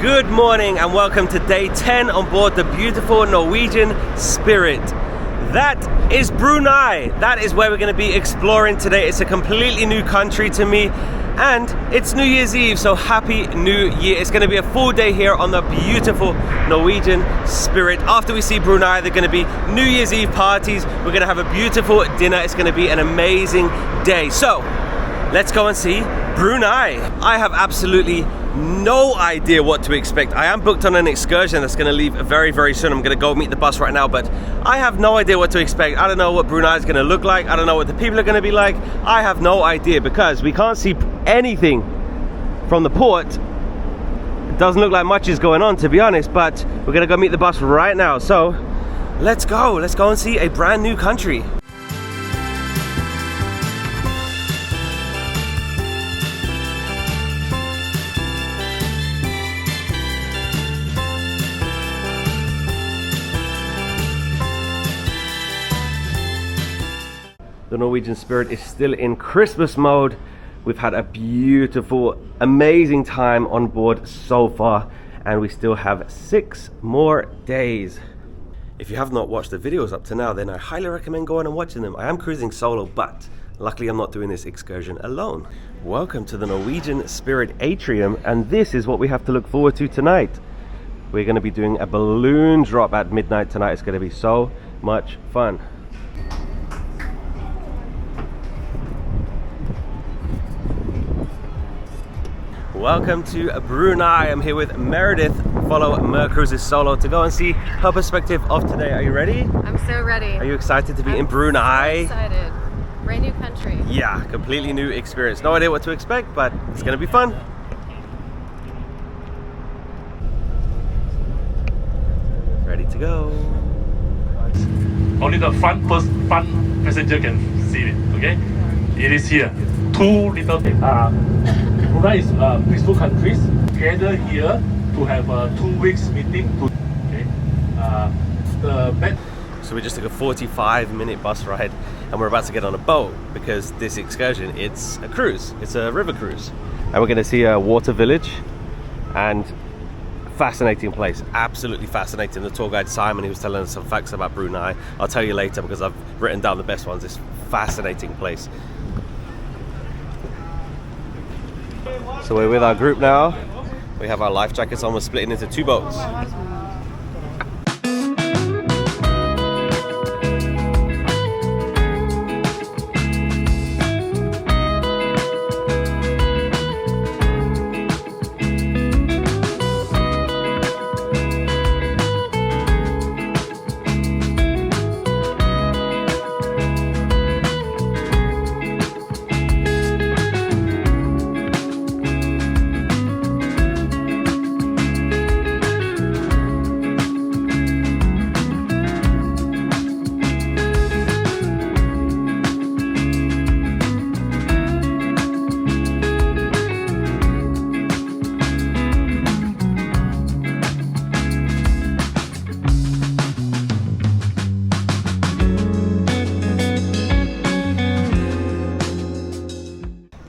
Good morning and welcome to day 10 on board the beautiful Norwegian Spirit. That is Brunei. That is where we're going to be exploring today. It's a completely new country to me and it's New Year's Eve, so happy New Year. It's going to be a full day here on the beautiful Norwegian Spirit. After we see Brunei, there are going to be New Year's Eve parties. We're going to have a beautiful dinner. It's going to be an amazing day. So let's go and see Brunei. I have absolutely no idea what to expect. I am booked on an excursion that's going to leave very, very soon. I'm going to go meet the bus right now, but I have no idea what to expect. I don't know what Brunei is going to look like. I don't know what the people are going to be like. I have no idea because we can't see anything from the port. It doesn't look like much is going on, to be honest, but we're going to go meet the bus right now. So let's go and see a brand new country. The Norwegian Spirit is still in Christmas mode. We've had a beautiful, amazing time on board so far, and we still have 6 more days. If you have not watched the videos up to now, then I highly recommend going and watching them. I am cruising solo, but luckily I'm not doing this excursion alone. Welcome to the Norwegian Spirit Atrium, and this is what we have to look forward to tonight. We're going to be doing a balloon drop at midnight tonight. It's going to be so much fun. Welcome to Brunei. I'm here with Meredith, follow Cruises Solo, to go and see her perspective of today. Are you ready? I'm so ready. Are you excited to be in Brunei? So excited. Brand new country. Yeah, completely new experience. No idea what to expect, but it's going to be fun. Ready to go. Only the front passenger can see it, okay? It is here. 2 little Brunei is peaceful countries gather here to have a 2 weeks meeting. Okay, So we just took a 45-minute bus ride, and we're about to get on a boat because this excursion, it's a cruise. It's a river cruise, and we're going to see a water village, and fascinating place, absolutely fascinating. The tour guide Simon, he was telling us some facts about Brunei. I'll tell you later because I've written down the best ones. It's a fascinating place. So we're with our group now. We have our life jackets on. We're splitting into 2 boats.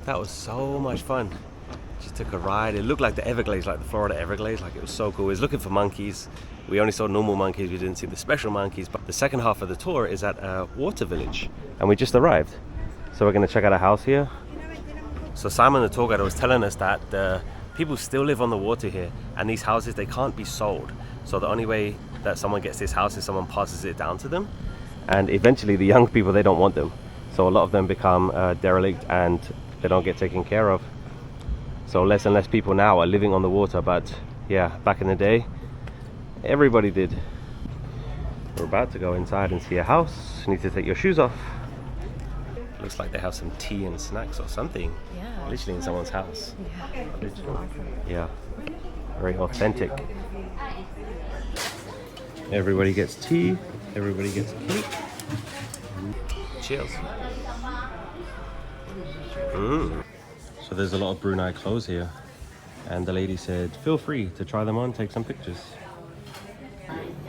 That was so much fun. Just took a ride. It looked like the Everglades, like the Florida Everglades. Like, it was so cool. We was looking for monkeys. We only saw normal monkeys. We didn't see the special monkeys. But the second half of the tour is at a water village, and we just arrived. So we're going to check out a house here. So Simon, the tour guide, was telling us that the people still live on the water here, and these houses, they can't be sold. So the only way that someone gets this house is someone passes it down to them, and eventually the young people, they don't want them. So a lot of them become derelict and they don't get taken care of. So less and less people now are living on the water, but yeah, back in the day, everybody did. We're about to go inside and see a house. You need to take your shoes off. Looks like they have some tea and snacks or something. Yeah. Literally in someone's house. Yeah. Literally. Awesome. Yeah. Very authentic. Everybody gets tea. Everybody gets cake. Cheers. So there's a lot of Brunei clothes here, and the lady said feel free to try them on, take some pictures.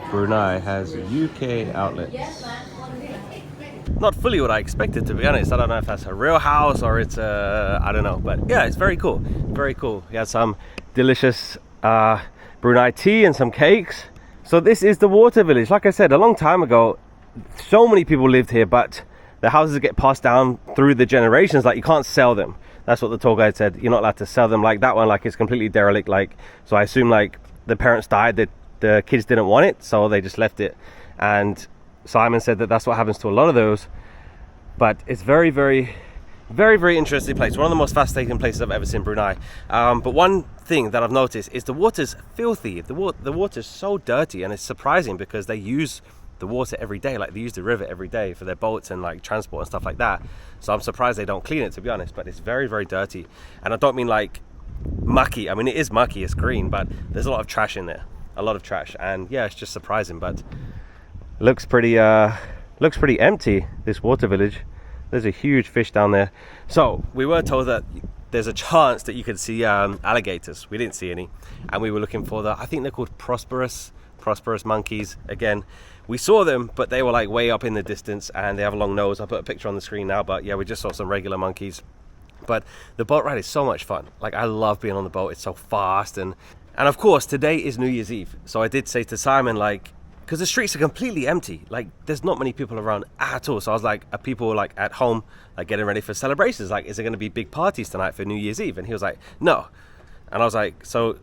Brunei has UK outlets. Not fully what I expected, to be honest. I don't know if that's a real house or it's a, I don't know, but yeah, it's very cool. Very cool. He has some delicious Brunei tea and some cakes. So this is the water village. Like I said, a long time ago, so many people lived here, but the houses get passed down through the generations. Like, you can't sell them. That's what the tour guide said. You're not allowed to sell them. Like that one, like, it's completely derelict. Like, so I assume like the parents died, the kids didn't want it, so they just left it. And Simon said that that's what happens to a lot of those. But it's very, very, very, very interesting place. One of the most fascinating places I've ever seen in Brunei. But one thing that I've noticed is the water's filthy. The water's so dirty, and it's surprising because they use the water every day. Like, they use the river every day for their boats and like transport and stuff like that. So I'm surprised they don't clean it, to be honest. But it's very, very dirty. And I don't mean like mucky. I mean, it is mucky, it's green, but there's a lot of trash in there. A lot of trash. And yeah, it's just surprising, but looks pretty empty, this water village. There's a huge fish down there. So we were told that there's a chance that you could see alligators. We didn't see any, and we were looking for I think they're called prosperous monkeys. Again, we saw them, but they were like way up in the distance, and they have a long nose. I'll put a picture on the screen now, but yeah, we just saw some regular monkeys. But the boat ride is so much fun. Like, I love being on the boat. It's so fast, and of course today is New Year's Eve. So I did say to Simon, like, because the streets are completely empty, like there's not many people around at all. So I was like, are people like at home, like getting ready for celebrations? Like, is there going to be big parties tonight for New Year's Eve? And he was like, no. And I was like, so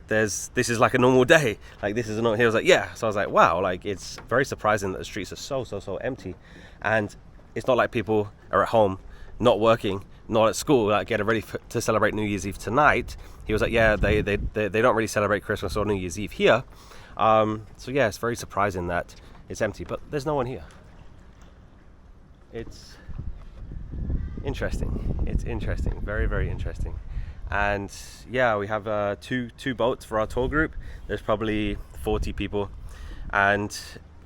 this is like a normal day, like this is a normal. He was like, yeah. So I was like, wow, like it's very surprising that the streets are so empty. And it's not like people are at home, not working, not at school, like getting ready to celebrate New Year's Eve tonight. He was like, yeah, they don't really celebrate Christmas or New Year's Eve here. So yeah, it's very surprising that it's empty, but there's no one here. It's interesting. It's interesting, very, very interesting. And yeah, we have two boats for our tour group. There's probably 40 people, and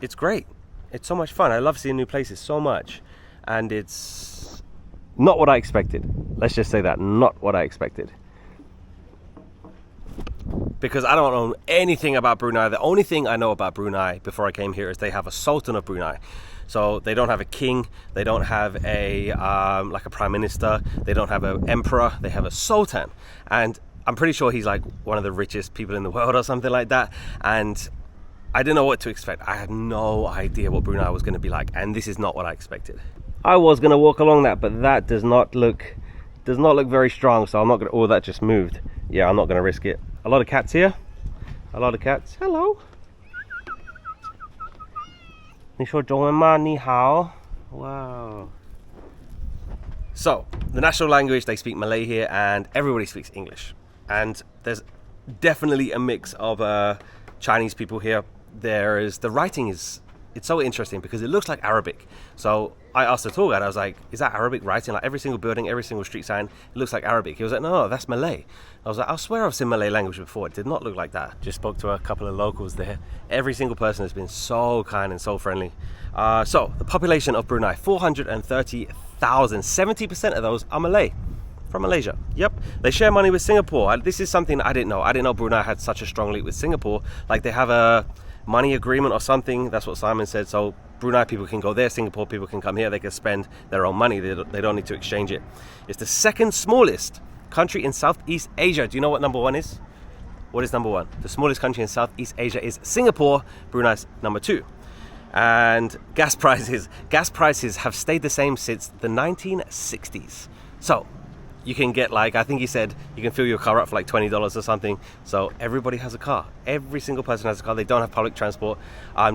it's great. It's so much fun. I love seeing new places so much, and it's not what I expected. Let's just say that, not what I expected. Because I don't know anything about Brunei. The only thing I know about Brunei before I came here is they have a Sultan of Brunei. So they don't have a king, they don't have a like a prime minister, they don't have an emperor, they have a sultan. And I'm pretty sure he's like one of the richest people in the world or something like that. And I didn't know what to expect. I had no idea what Brunei was going to be like, and this is not what I expected. I was going to walk along that, but that does not look very strong, so I'm not going to. Oh, that just moved. Yeah, I'm not going to risk it. A lot of cats here. A lot of cats. Hello. 你说中文吗？你好. Wow. So, the national language, they speak Malay here, and everybody speaks English. And there's definitely a mix of Chinese people here. The writing it's so interesting because it looks like Arabic. So I asked the tour guide, I was like, is that Arabic writing? Like every single building, every single street sign, it looks like Arabic. He was like, no, that's Malay. I was like, I swear I've seen Malay language before. It did not look like that. Just spoke to a couple of locals there. Every single person has been so kind and so friendly. So the population of Brunei, 430,000. 70% of those are Malay. From Malaysia. Yep. They share money with Singapore. This is something I didn't know. I didn't know Brunei had such a strong link with Singapore. Like, they have a money agreement or something. That's what Simon said. So Brunei people can go there, Singapore people can come here. They can spend their own money. They don't need to exchange it. It's the second smallest country in Southeast Asia. Do you know what number one is? What is number one? The smallest country in Southeast Asia is Singapore. Brunei's number 2. And gas prices have stayed the same since the 1960s. So you can get, like, I think he said you can fill your car up for like $20 or something. So everybody has a car. Every single person has a car. They don't have public transport,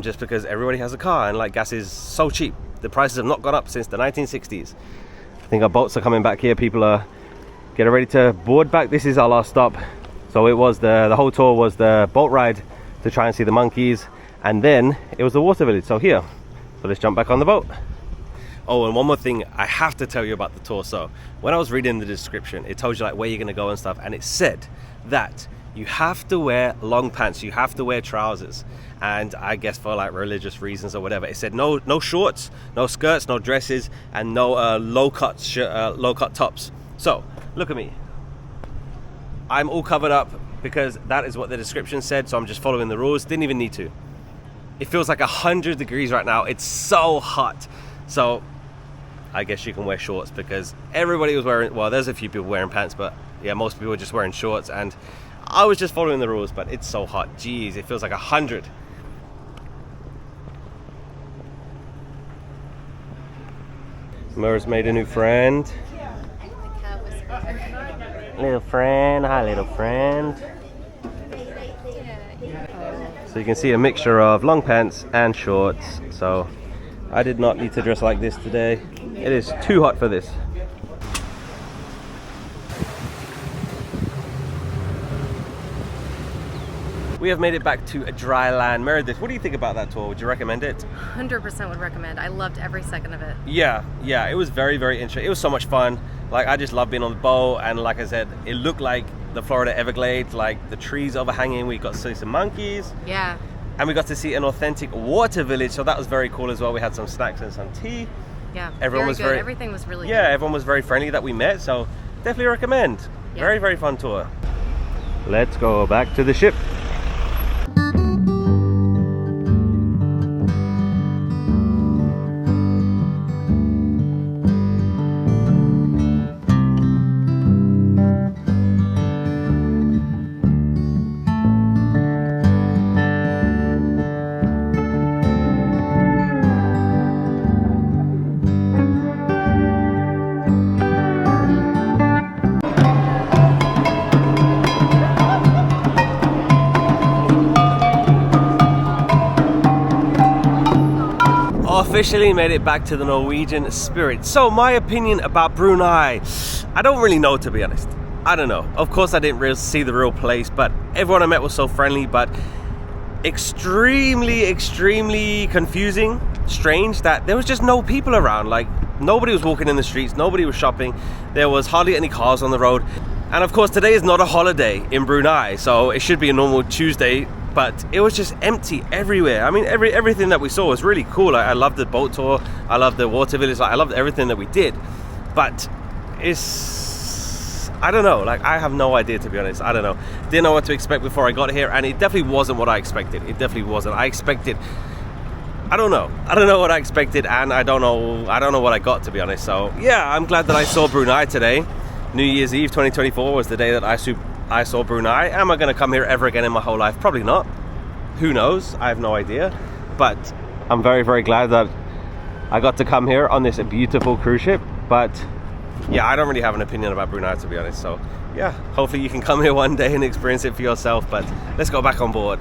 just because everybody has a car, and like gas is so cheap. The prices have not gone up since the 1960s. I think our boats are coming back here. People are getting ready to board back. This is our last stop. So it was the whole tour was the boat ride to try and see the monkeys, and then it was the water village. So here, so let's jump back on the boat. Oh, and one more thing I have to tell you about the tour. So when I was reading the description, it told you like where you're going to go and stuff, and it said that you have to wear long pants, you have to wear trousers, and I guess for like religious reasons or whatever. It said no shorts, no skirts, no dresses, and no low cut tops. So look at me, I'm all covered up because that is what the description said. So I'm just following the rules. Didn't even need to. It feels like 100 degrees right now. It's so hot. So I guess you can wear shorts because everybody was wearing, well, there's a few people wearing pants, but yeah, most people were just wearing shorts. And I was just following the rules, but it's so hot. Jeez, it feels like 100. Murray's made a new friend. The cat whisperer. Little friend, hi little friend. So you can see a mixture of long pants and shorts. So I did not need to dress like this today. It is too hot for this. We have made it back to a dry land. Meredith, what do you think about that tour? Would you recommend it? 100% would recommend. I loved every second of it. Yeah, it was very, very interesting. It was so much fun. Like, I just love being on the boat, and like I said, it looked like the Florida Everglades, like the trees overhanging. We got to see some monkeys. Yeah. And we got to see an authentic water village, so that was very cool as well. We had some snacks and some tea. Yeah, everyone was good. very, everything was really good. Everyone was very friendly that we met, so definitely recommend. Yeah. Very, very fun tour. Let's go back to the ship. Officially made it back to the Norwegian Spirit. So my opinion about Brunei, I don't really know, to be honest. I don't know. Of course I didn't really see the real place, but everyone I met was so friendly, but extremely confusing, strange that there was just no people around. Like, nobody was walking in the streets, nobody was shopping, there was hardly any cars on the road. And of course today is not a holiday in Brunei, so it should be a normal Tuesday, but it was just empty everywhere. I mean, everything that we saw was really cool. I loved the boat tour, I loved the water village, I loved everything that we did, but I don't know, like, I have no idea, to be honest. I don't know, didn't know what to expect before I got here, and it definitely wasn't what I expected. It definitely wasn't. I don't know what I expected, and I don't know what I got, to be honest. So yeah, I'm glad that I saw Brunei today. New Year's Eve 2024 was the day that I saw Brunei. Am I going to come here ever again in my whole life? Probably not. Who knows? I have no idea. But I'm very, very glad that I got to come here on this beautiful cruise ship. But yeah, I don't really have an opinion about Brunei, to be honest. So yeah, hopefully you can come here one day and experience it for yourself. But let's go back on board.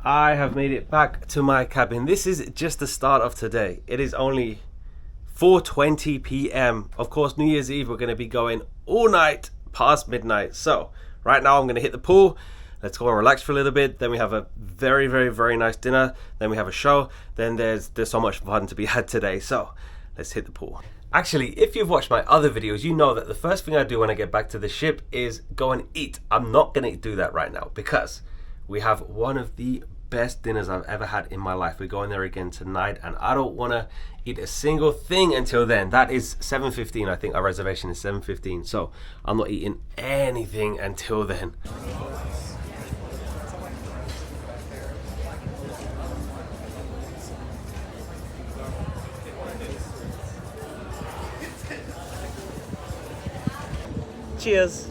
I have made it back to my cabin. This is just the start of today. It is only 4:20 p.m. Of course, New Year's Eve, we're going to be going all night past midnight. So right now I'm going to hit the pool. Let's go and relax for a little bit. Then we have a very, very, very nice dinner. Then we have a show. Then there's so much fun to be had today. So let's hit the pool. Actually, if you've watched my other videos, you know that the first thing I do when I get back to the ship is go and eat. I'm not going to do that right now because we have one of the best dinners I've ever had in my life. We're going there again tonight, and I don't want to eat a single thing until then. That is 7:15. I think our reservation is 7:15, so I'm not eating anything until then. Cheers.